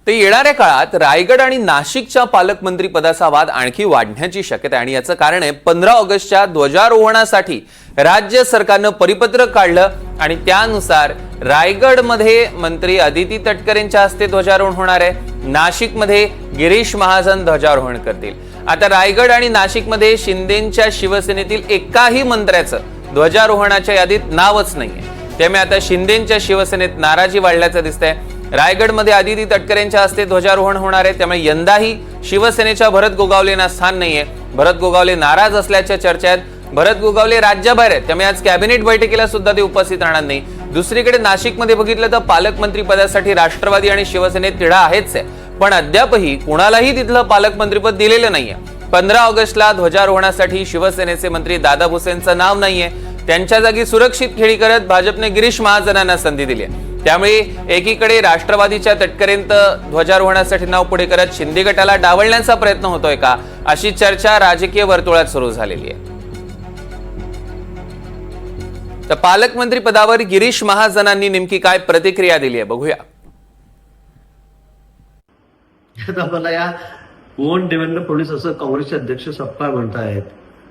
ते येणाऱ्या काळात रायगड आणि नाशिकच्या पालकमंत्री पदाचा वाद आणखी वाढण्याची शक्यता आहे आणि याचं कारण आहे 15 ऑगस्टच्या ध्वजारोहणासाठी राज्य सरकारनं परिपत्रक काढलं आणि त्यानुसार रायगडमध्ये मंत्री अदिती तटकरेंच्या हस्ते ध्वजारोहण होणार आहे, नाशिकमध्ये गिरीश महाजन ध्वजारोहण करतील। आता रायगड आणि नाशिकमध्ये शिंदेंच्या शिवसेनेतील एकाही मंत्र्याचं ध्वजारोहणाच्या यादीत नावच नाहीये, त्यामुळे आता शिंदेंच्या शिवसेनेत नाराजी वाढल्याचं दिसतंय। रायगडमध्ये अदिती तटकरेंच्या हस्ते ध्वजारोहण होणार आहे, त्यामुळे यंदाही शिवसेनेच्या भरत गोगावलेंना स्थान नाहीये। भरत गोगावले नाराज असल्याच्या चर्चा आहेत। भरत गोगावले राज्यबाहेर आहेत, त्यामुळे आज कॅबिनेट बैठकीला सुद्धा ते उपस्थित राहणार नाही। दुसरीकडे नाशिकमध्ये बघितलं तर पालकमंत्री पदासाठी राष्ट्रवादी आणि शिवसेनेत तिढा आहेच आहे, पण अद्यापही कुणालाही तिथलं पालकमंत्रीपद दिलेलं नाहीये। 15 ऑगस्टला ध्वजारोहणासाठी शिवसेनेचे मंत्री दादा भुसेंचं नाव नाहीये, त्यांच्या जागी सुरक्षित खेळी करत भाजपने गिरीश महाजनांना संधी दिली आहे। त्यामुळे एकीकडे राष्ट्रवादीच्या तटकरेंत ध्वजारोहणासाठी नाव पुढे करत शिंदे गटाला डावलण्याचा प्रयत्न होतोय का, अशी चर्चा राजकीय वर्तुळात सुरू झालेली आहे। तर पालकमंत्री पदावर गिरीश महाजनांनी नेमकी काय प्रतिक्रिया दिली आहे बघूया। मला या कोण देवेंद्र फडणवीस असं काँग्रेसचे अध्यक्ष सपकाळ म्हणतायत।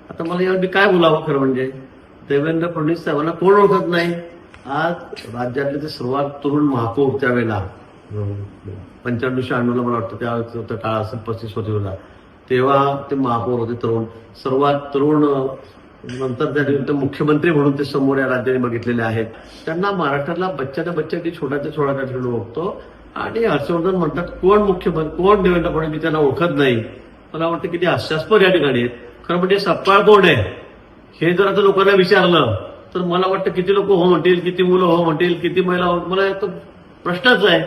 आता मला यावर मी काय बोलावं खरं म्हणजे, देवेंद्र फडणवीस साहेबांना कोण ओळखत नाही। आज राज्यातले ते सर्वात तरुण महापौर त्यावेळेला 95-96 मला वाटतं त्यावेळेस होता काळ असेल, 35 वर्षाला तेव्हा ते महापौर होते तरुण, सर्वात तरुण। नंतर त्यानंतर मुख्यमंत्री म्हणून ते समोर या राज्याने बघितलेले आहेत। त्यांना महाराष्ट्रातला बच्चाच्या बच्चा छोट्याच्या छोट्या ठिकाणी ओळखतो आणि हर्षवर्धन म्हणतात कोण मुख्यमंत्री कोण देवेंद्र फडणवीस त्यांना ओळखत नाही। मला वाटतं किती हास्यास्पद या ठिकाणी आहेत। खरं म्हणजे सपकाळ कोण आहे हे जर आता लोकांना विचारलं तर मला वाटतं किती लोक हो म्हणतील, किती मुलं हो म्हणतील, किती महिला हो, मला प्रश्नच आहे।